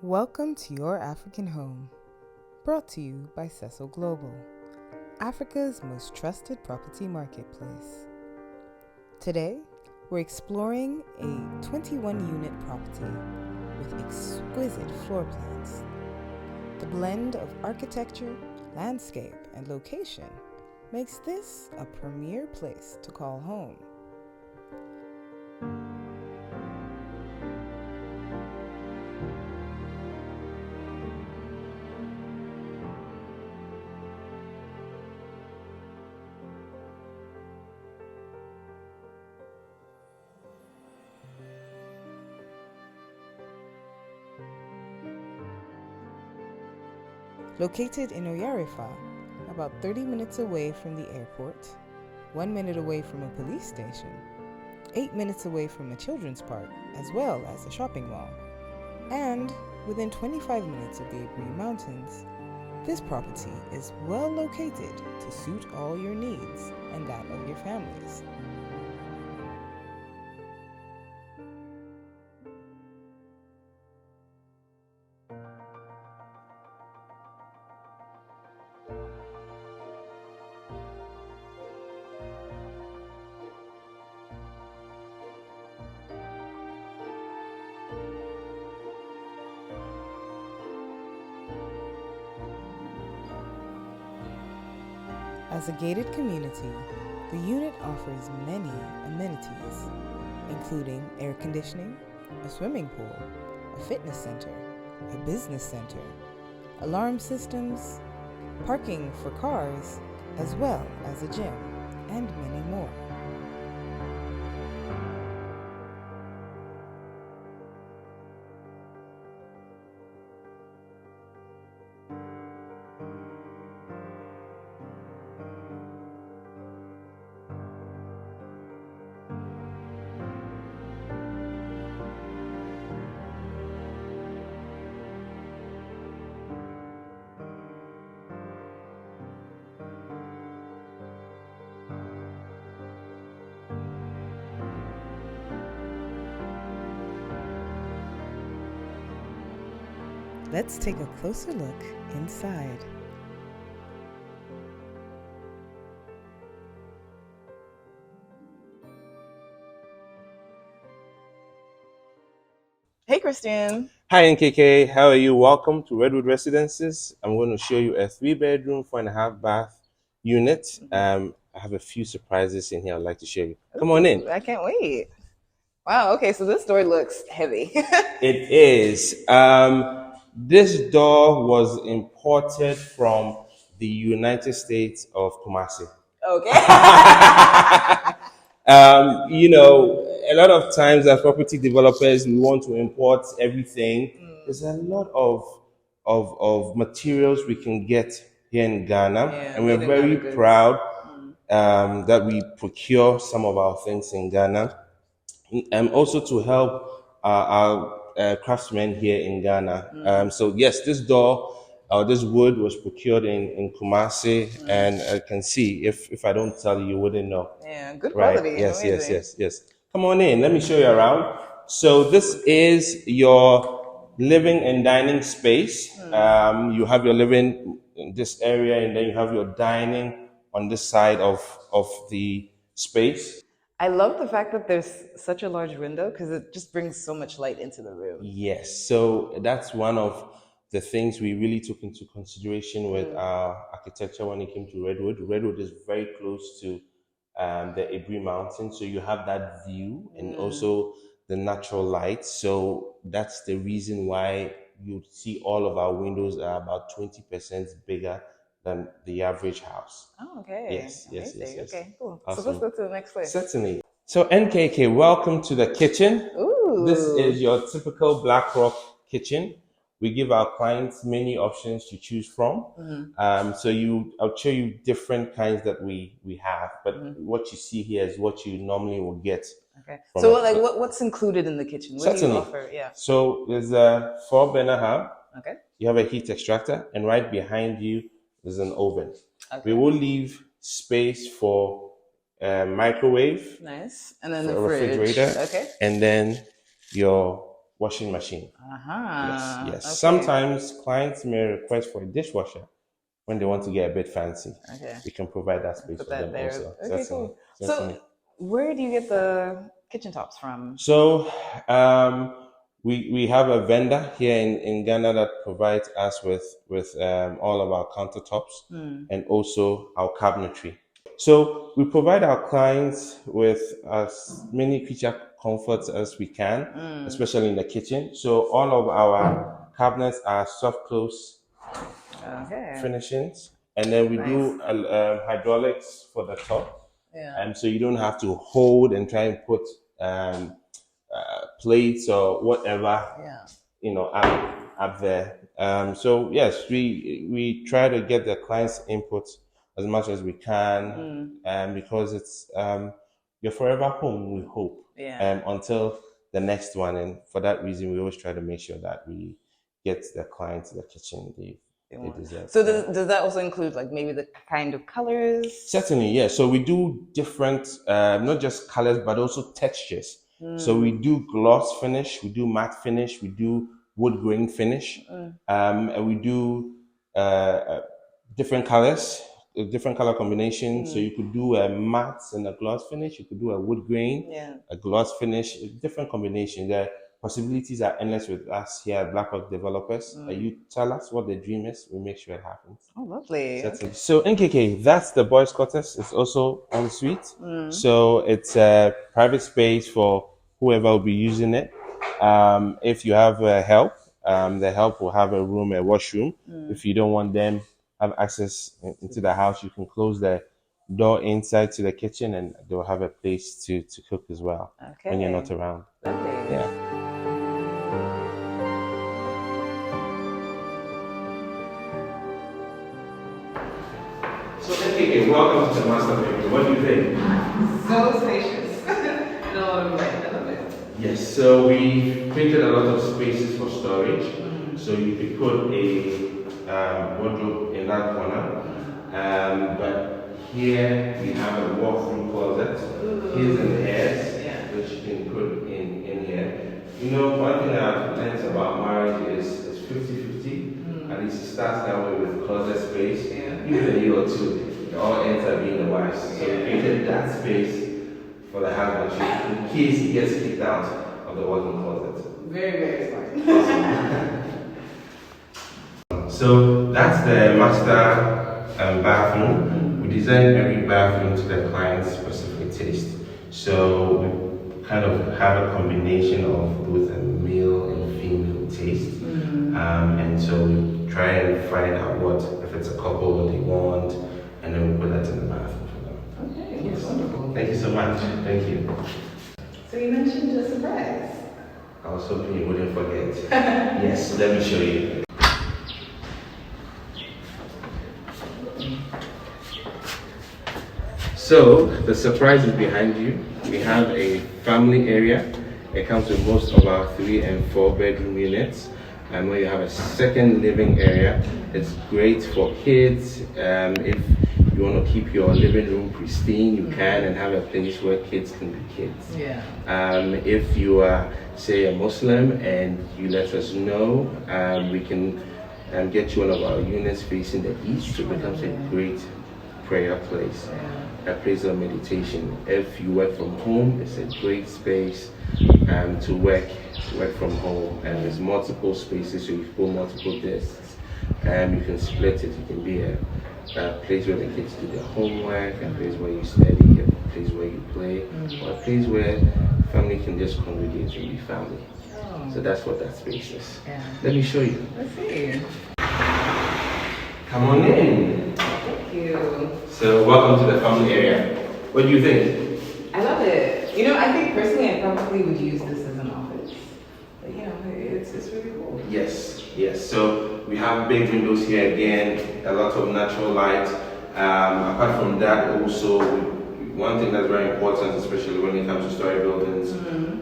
Welcome to Your African Home, brought to you by Seso Global, Africa's most trusted property marketplace. Today, we're exploring a 21-unit property with exquisite floor plans. The blend of architecture, landscape, and location makes this a premier place to call home. Located in Oyarifa, about 30 minutes away from the airport, 1 minute away from a police station, 8 minutes away from a children's park, as well as a shopping mall, and within 25 minutes of the Ebri Mountains, this property is well located to suit all your needs and that of your families. As a gated community, the unit offers many amenities, including air conditioning, a swimming pool, a fitness center, a business center, alarm systems, parking for cars, as well as a gym, and many more. Let's take a closer look inside. Hey, Christian. Hi NKK, how are you? Welcome to Redwood Residences. I'm going to show you a 3-bedroom, 4.5-bath unit. I have a few surprises in here I'd like to show you. Come on in. I can't wait. Wow, okay, so this door looks heavy. It is. This door was imported from the United States of Kumasi. Okay. A lot of times as property developers, we want to import everything. There's a lot of materials we can get here in Ghana, and we're very proud that we procure some of our things in Ghana, and also to help our craftsmen here in Ghana. So yes, this door, this wood was procured in Kumasi, and I can see, if I don't tell you, you wouldn't know. Yeah, good quality. Right? Yes, amazing. yes. Come on in. Let me show you around. So this is your living and dining space. You have your living in this area, and then you have your dining on this side of the space. I love the fact that there's such a large window because it just brings so much light into the room. Yes, so that's one of the things we really took into consideration with our architecture when it came to Redwood. Redwood is very close to the Ebri Mountain, so you have that view and also the natural light. So that's the reason why you see all of our windows are about 20% bigger than the average house. Oh, okay. Yes. Okay, cool. Awesome. So let's go to the next place. Certainly. So NKK, welcome to the kitchen. Ooh. This is your typical Black Rock kitchen. We give our clients many options to choose from. So I'll show you different kinds that we have, but what you see here is what you normally will get. Okay. So what's included in the kitchen? What do you offer? Yeah. So there's a 4-burner hob. Okay. You have a heat extractor, and right behind you there's an oven. Okay. We will leave space for microwave. Nice. And then the refrigerator. Okay. And then your washing machine. Uh-huh. Yes. Okay. Sometimes clients may request for a dishwasher when they want to get a bit fancy. Okay. We can provide that space Put for that them there. also. Okay, cool. So where do you get the kitchen tops from? So we have a vendor here in Ghana that provides us with all of our countertops and also our cabinetry. So we provide our clients with as many creature comforts as we can, especially in the kitchen. So all of our cabinets are soft close finishings, and then we do hydraulics for the top. Yeah. So you don't have to hold and try and put plates or whatever up there. So yes, we try to get the client's input as much as we can, because it's your forever home, we hope, until the next one. And for that reason, we always try to make sure that we get the client the kitchen they deserve. So does that also include like maybe the kind of colors? Certainly, yeah. So we do different, not just colors, but also textures. So we do gloss finish, we do matte finish, we do wood grain finish, and we do different colors, different color combinations. So you could do a matte and a gloss finish, you could do a wood grain, a gloss finish, different combinations. The possibilities are endless with us here at Blackhawk Developers. You tell us what the dream is, we make sure it happens. Oh, lovely. Certainly. So NKK, that's the boys' quarters. It's also en suite. So it's a private space for whoever will be using it. If you have help, the help will have a room, a washroom. If you don't want them have access into the house, you can close the door inside to the kitchen, and they'll have a place to cook as well when you're not around. Lovely. Yeah. So NKK, welcome to the master bedroom. What do you think? So spacious. No, I love it. Yes, so we created a lot of spaces for storage. So you could put a wardrobe in that corner. But here we have a walk-through closet. Here's an airs, which you can put in here. You know, one thing I've learned about marriage is 50-50. At least it starts that way with closet space. Even a year or two, it all ends up being the wife's. So we created that space for the husband in case he gets kicked out of the walk-in closet. Very, very smart. So that's the master bathroom. We designed every bathroom to the client's specific taste. So we kind of have a combination of both a male and female taste. And so we try and find out if it's a couple, what they want, and then we put that in the bathroom for them. Okay, yes, wonderful. Thank you so much. Thank you. So you mentioned a surprise. I was hoping you wouldn't forget. Yes, let me show you. So the surprise is behind you. We have a family area. It comes with most of our 3 and 4 bedroom units. And where you have a second living area, it's great for kids. If you want to keep your living room pristine, you can, and have a place where kids can be kids. If you are, say, a Muslim and you let us know, we can get you one of our units facing the east. It becomes a great prayer place, a place of meditation. If you work from home, it's a great space to work from home, and there's multiple spaces, so you can put multiple desks, and you can split it. It can be a place where the kids do their homework, a place where you study, a place where you play, or a place where family can just congregate and be family. So that's what that space is. Let me show you. Let's see. Come on in. Thank you. So welcome to the family area. What do you think? I love it. You know, I think personally I probably would use this as an office. But you know, it's really cool. Yes. So we have big windows here again, a lot of natural light. Apart from that, also, one thing that's very important, especially when it comes to story buildings,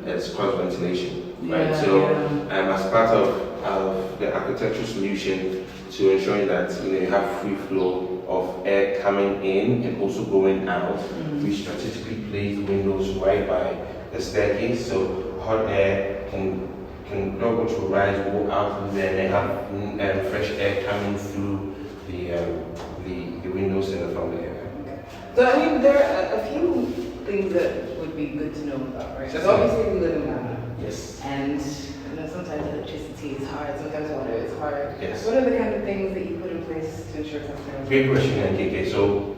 is cross ventilation. Right. As part of the architectural solution to ensuring that you have free flow of air coming in and also going out, we strategically place windows right by the staircase, so hot air can can go to rise, go out there, and they have fresh air coming through the windows and from the area. So I mean, there are a few things that would be good to know about, right? Because obviously we live in Ghana. Yes. And sometimes electricity is hard, sometimes water is hard. Yes. What are the kind of things that you put in place to ensure customers? Great question, NKK. So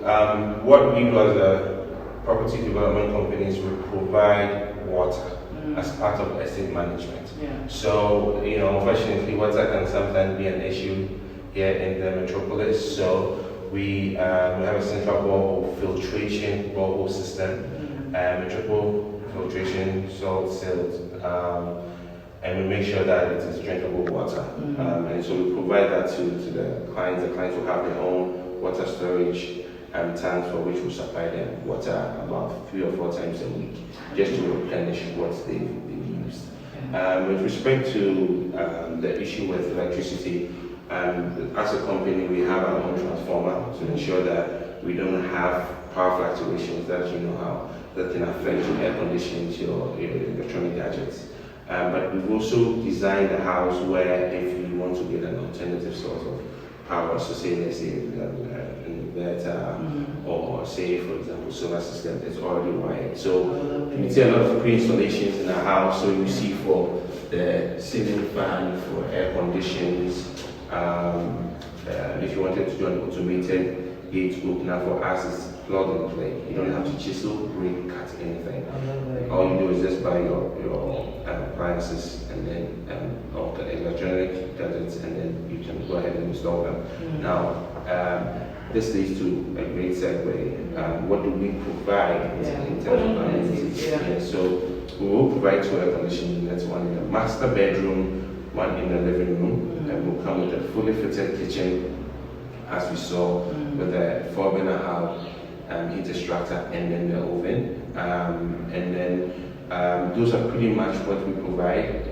what we do as a property development company is we provide water as part of estate management. Yeah. So, unfortunately, water can sometimes be an issue here in the metropolis. So we have a central borehole filtration borehole system, metropolitan filtration, salt, silt, and we make sure that it is drinkable water. And so we provide that to the clients. The clients will have their own water storage tanks for which we supply them water about 3 or 4 times a week, just to replenish what they've used. With respect to the issue with electricity, as a company, we have our own transformer to ensure that we don't have power fluctuations that that can affect your air conditioning, your electronic gadgets. But we've also designed a house where if you want to get an alternative source of power, so say let's say an inverter or say for example solar system, it's already wired. So you see a lot of pre-installations in a house. So you see for the ceiling fan, for air conditions. If you wanted to do an automated gate opener, for us it's plug and play. You don't have to chisel, break, cut anything. All you do is just buy your appliances and then or the electronic gadgets, and then you can go ahead and install them. Now, this leads to a great segue. What do we provide in terms of amenities? So we will provide 2 air conditioning units, one in the master bedroom, one in the living room, and we'll come with a fully fitted kitchen, as we saw, with a 4-burner hob, heat extractor, and then the oven. And then those are pretty much what we provide.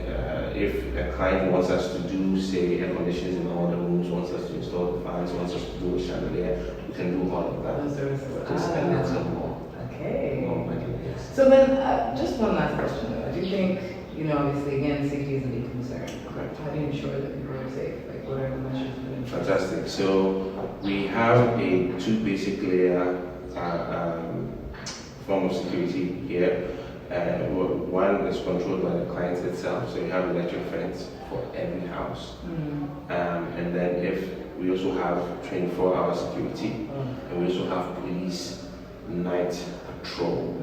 If a client wants us to do, say, air conditioners in all the rooms, wants us to install the fans, wants us to do a chandelier, we can do all of that. Just spend that some more. Okay. More money, yes. So then, just one last question though. Do you think, obviously again, safety is a big concern. Correct. How do you ensure that people are safe? Like, what are the measures put in place? Fantastic. So we have a 2 basic layer form of security here. One is controlled by the client itself, so you have electric fence for every house. And then we also have 24-hour security, and we also have police night patrol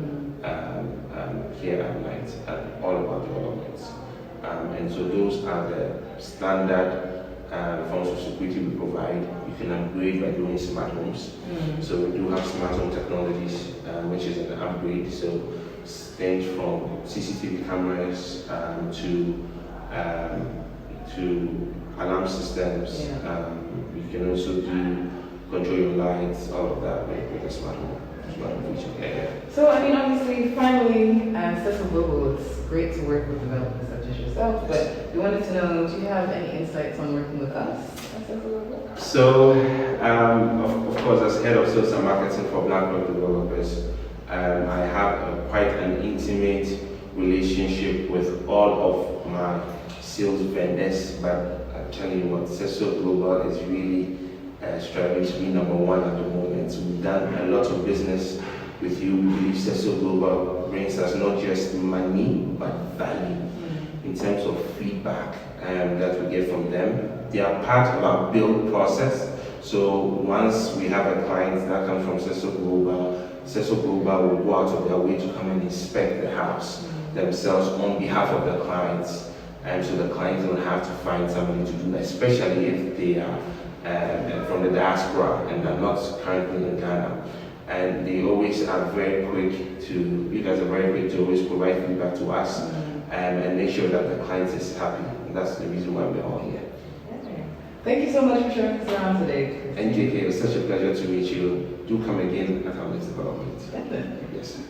here at night at all of our developments. And so those are the standard forms of security we provide. You can upgrade by doing smart homes. So we do have smart home technologies, which is an upgrade. So things from CCTV cameras to alarm systems. You can also do control your lights, all of that with a smart home feature. So I mean, obviously, finally, Seso Global, it's great to work with developers such as yourself, but we wanted to know, do you have any insights on working with us at Seso Global? So, of course, as head of sales and marketing for BlackRock Developers, I have quite an intimate relationship with all of my sales vendors, but I'm telling you what, Seso Global is really striving to be number 1 at the moment. So we've done a lot of business with you. We believe Seso Global brings us not just money, but value in terms of feedback that we get from them. They are part of our build process. So once we have a client that comes from Seso Global will go out of their way to come and inspect the house themselves on behalf of the clients. And so the clients don't have to find somebody to do that, especially if they are from the diaspora and are not currently in Ghana. And they always are very quick to, you guys are very quick to always provide feedback to us and make sure that the client is happy. And that's the reason why we're all here. Thank you so much for showing us around today. NJK, it was such a pleasure to meet you. Do come again at our next development. Definitely. Yes.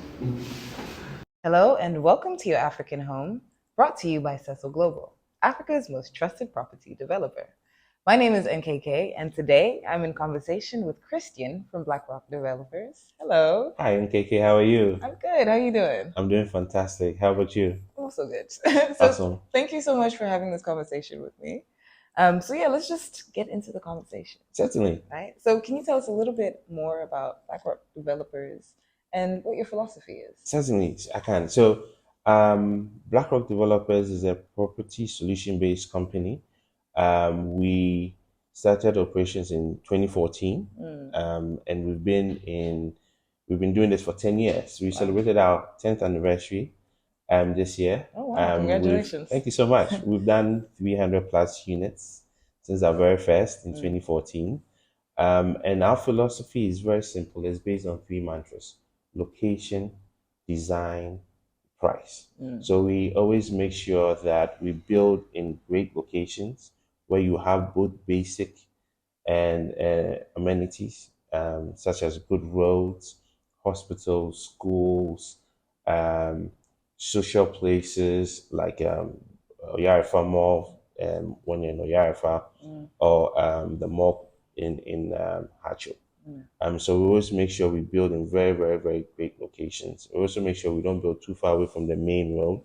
Hello and welcome to your African home, brought to you by Seso Global, Africa's most trusted property developer. My name is NKK, and today I'm in conversation with Christian from BlackRock Developers. Hello. Hi, NKK. How are you? I'm good. How are you doing? I'm doing fantastic. How about you? I'm also good. Awesome. Thank you so much for having this conversation with me. Let's just get into the conversation. Certainly. Right. So can you tell us a little bit more about BlackRock Developers and what your philosophy is? Certainly, I can. So, BlackRock Developers is a property solution-based company. We started operations in 2014, and we've been doing this for 10 years. We celebrated our 10th anniversary this year. Oh wow! Congratulations! Thank you so much. We've done 300 plus units since our very first in 2014. And our philosophy is very simple. It's based on three mantras: location, design, price. So we always make sure that we build in great locations where you have both basic and amenities, such as good roads, hospitals, schools, um, social places like Oyarifa Mall, when you're in Oyarifa, or the mall in Hacho. So we always make sure we build in very, very, very great locations. We also make sure we don't build too far away from the main road.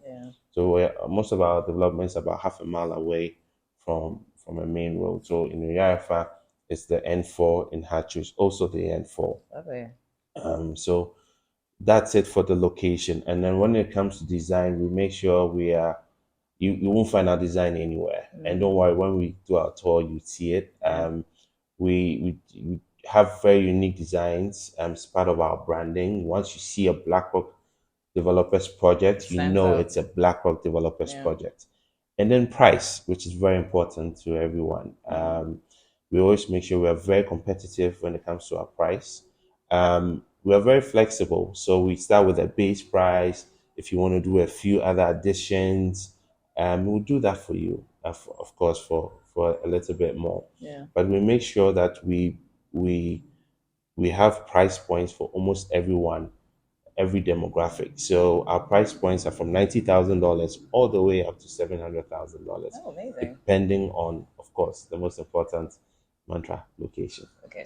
So most of our developments are about half a mile away from a main road. So in Oyarifa, it's the N4. In Hacho, it's also the N4. Okay. So that's it for the location. And then when it comes to design, we make sure you won't find our design anywhere. And don't worry, when we do our tour, you see it. We have very unique designs as part of our branding. Once you see a BlackRock Developers project, you know it's a BlackRock Developers project. And then price, which is very important to everyone. We always make sure we are very competitive when it comes to our price. We are very flexible. So we start with a base price. If you want to do a few other additions, we'll do that for you, of course, for a little bit more. But we make sure that we have price points for almost everyone, every demographic. So our price points are from $90,000 all the way up to $700,000. Oh, amazing. Depending on, of course, the most important mantra, location. Okay.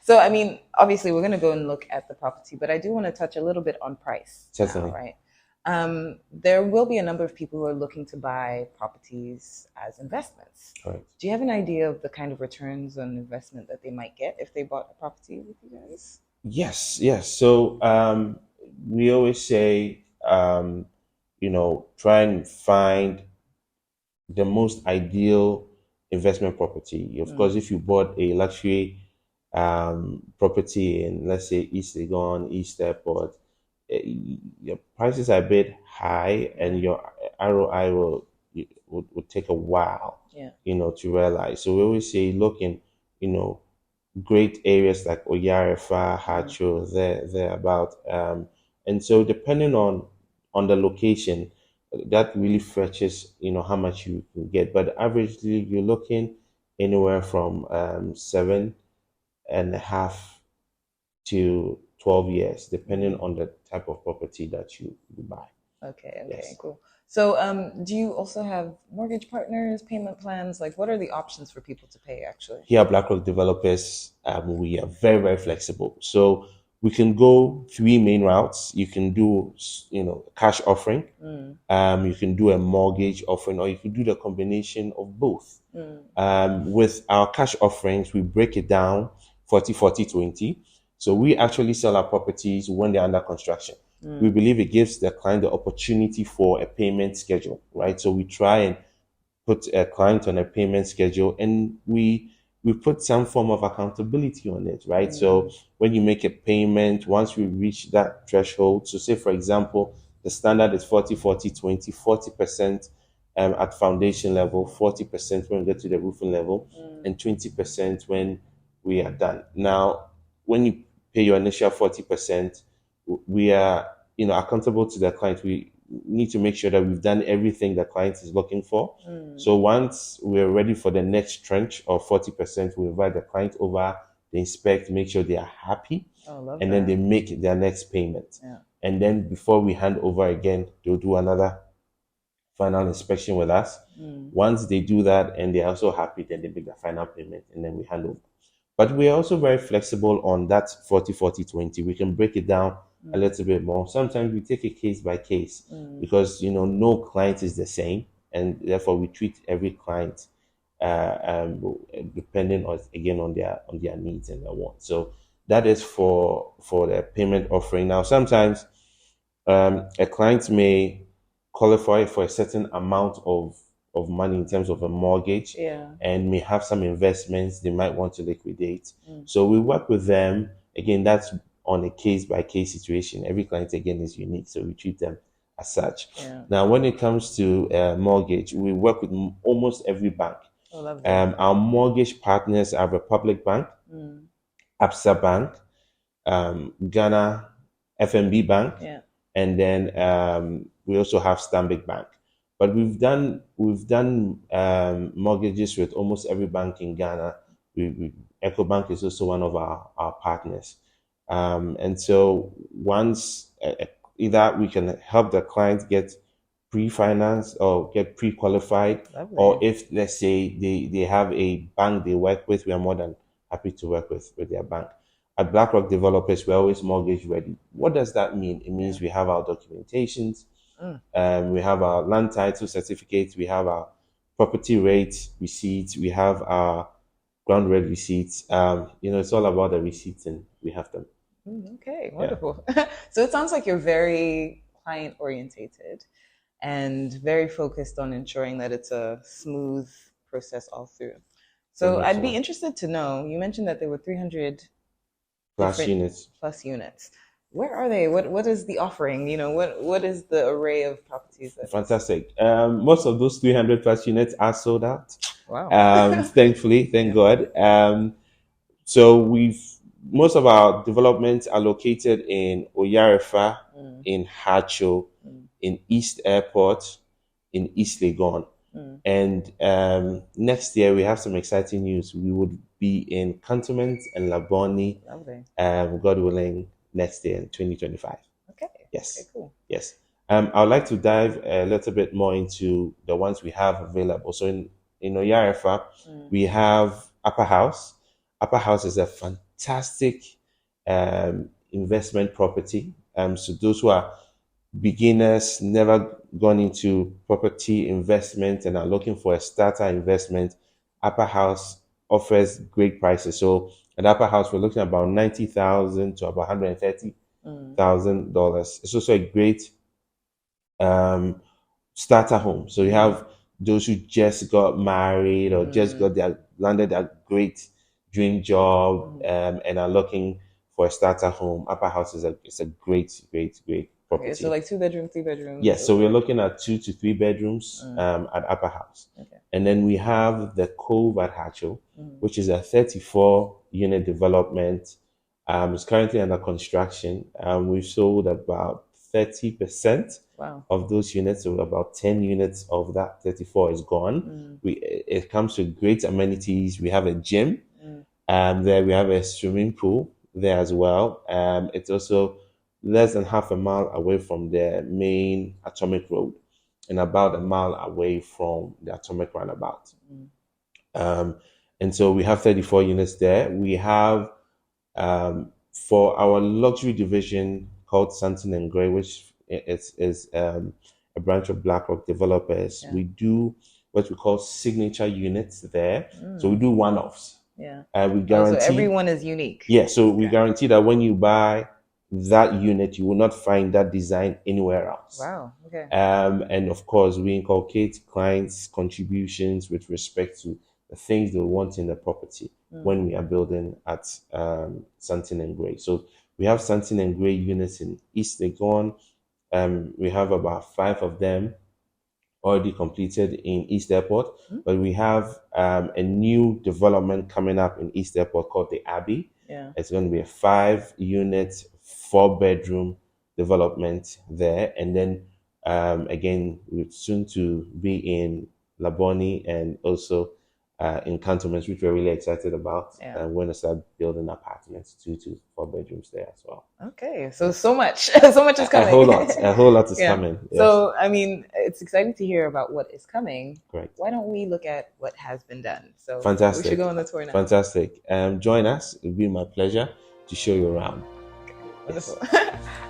So, I mean, obviously, we're going to go and look at the property, but I do want to touch a little bit on price. Certainly. Now, right? There will be a number of people who are looking to buy properties as investments. Correct. Do you have an idea of the kind of returns on investment that they might get if they bought a property with you guys? Yes. So we always say, try and find the most ideal investment property. Of course, if you bought a luxury property in, let's say, East Legon, East Airport, your prices are a bit high, and your ROI would take a while, to realize. So we always say, look in, great areas like Oyarifa, Hacho, thereabout. And so depending on the location, that really fetches, how much you can get. But averagely, you're looking anywhere from 7.5 to 12 years, depending on the type of property that you buy. Okay, yes. Cool. So do you also have mortgage partners, payment plans? Like, what are the options for people to pay, actually? Here at BlackRock Developers, we are very, very flexible. So we can go three main routes. You can do, cash offering. You can do a mortgage offering, or you can do the combination of both. With our cash offerings, we break it down 40-40-20. So we actually sell our properties when they're under construction. We believe it gives the client the opportunity for a payment schedule, right? So we try and put a client on a payment schedule, and we put some form of accountability on it, right? So when you make a payment, once we reach that threshold, so say, for example, the standard is 40-40-20, 40% at foundation level, 40% when we get to the roofing level, and 20% when we are done. Now, when you pay your initial 40%, we are, accountable to the client. We need to make sure that we've done everything the client is looking for. So once we're ready for the next tranche of 40%, we invite the client over, they inspect, make sure they are happy, and then they make their next payment. And then before we hand over again, they'll do another final inspection with us. Once they do that and they're also happy, then they make the final payment and then we hand over. But we're also very flexible on that 40-40-20. We can break it down a little bit more. Sometimes we take it case by case because no client is the same, and therefore we treat every client depending on their needs and their wants. So that is for the payment offering. Now sometimes a client may qualify for a certain amount of money in terms of a mortgage, and may have some investments they might want to liquidate. So we work with them. Again, that's on a case by case situation. Every client again is unique, so we treat them as such. Now, when it comes to mortgage, we work with almost every bank. Our mortgage partners are Republic Bank, Absa Bank, Ghana FMB Bank, and then we also have Stanbic Bank. But we've done mortgages with almost every bank in Ghana. EcoBank is also one of our partners. And so once either we can help the client get pre-financed or get pre-qualified, or if let's say they have a bank they work with, we are more than happy to work with their bank. At BlackRock Developers, we're always mortgage ready. What does that mean? It means we have our documentations, we have our land title certificates, we have our property rate receipts, we have our ground rent receipts. It's all about the receipts, and we have them. Okay, wonderful. Yeah. So it sounds like you're very client orientated and very focused on ensuring that it's a smooth process all through. So I'd be interested to know, you mentioned that there were 300 plus units. Where are they? What is the offering? What is the array of properties? Fantastic. Most of those 300 plus units are sold out. Wow. Thankfully, thank God. So most of our developments are located in Oyarefa, in Hacho, in East Airport, in East Legon. And next year we have some exciting news. We would be in Cantonment and Laboni, God willing, next year in 2025. Okay. Yes. Okay, cool. Yes. I would like to dive a little bit more into the ones we have available. So in Oyarefa, we have Upper House. Upper House is a fantastic investment property. So those who are beginners, never gone into property investment and are looking for a starter investment, Upper House offers great prices. So at Upper House, we're looking at about $90,000 to about $130,000. It's also a great starter home. So you have those who just got married or just landed a great dream job and are looking for a starter home. Upper House is a great property. Okay, so like 2-bedroom, 3-bedroom. Yes, so we're looking at 2 to 3 bedrooms at Upper House. Okay. And then we have the Cove at Hacho, which is a 34-unit development. It's currently under construction. We've sold about 30% of those units, so about 10 units of that 34 is gone. It comes with great amenities. We have a gym, there we have a swimming pool there as well. It's also less than half a mile away from the main Atomic Road and about a mile away from the Atomic Roundabout. And so we have 34 units there. We have, for our luxury division called Santon and Gray, which is a branch of BlackRock Developers, we do what we call signature units there. So we do one-offs. We guarantee. So everyone is unique. Yeah, so we guarantee that when you buy that unit, you will not find that design anywhere else. Wow. Okay. And of course, we inculcate clients' contributions with respect to the things they want in the property when we are building at Santon and Gray. So we have Santon and Gray units in East Legon. We have about 5 of them already completed in East Airport, but we have a new development coming up in East Airport called the Abbey. It's going to be a 5-unit, 4-bedroom development there. And then again, we're soon to be in Laboni and also in cantonments, which we're really excited about. Yeah. And we're going to start building apartments, 2 to 4 bedrooms there as well. Okay, so much is coming. A whole lot is coming. Yes. So, I mean, it's exciting to hear about what is coming. Great. Why don't we look at what has been done? So, fantastic. We should go on the tour now. Fantastic. Join us. It'll be my pleasure to show you around. Okay. Wonderful. Yes.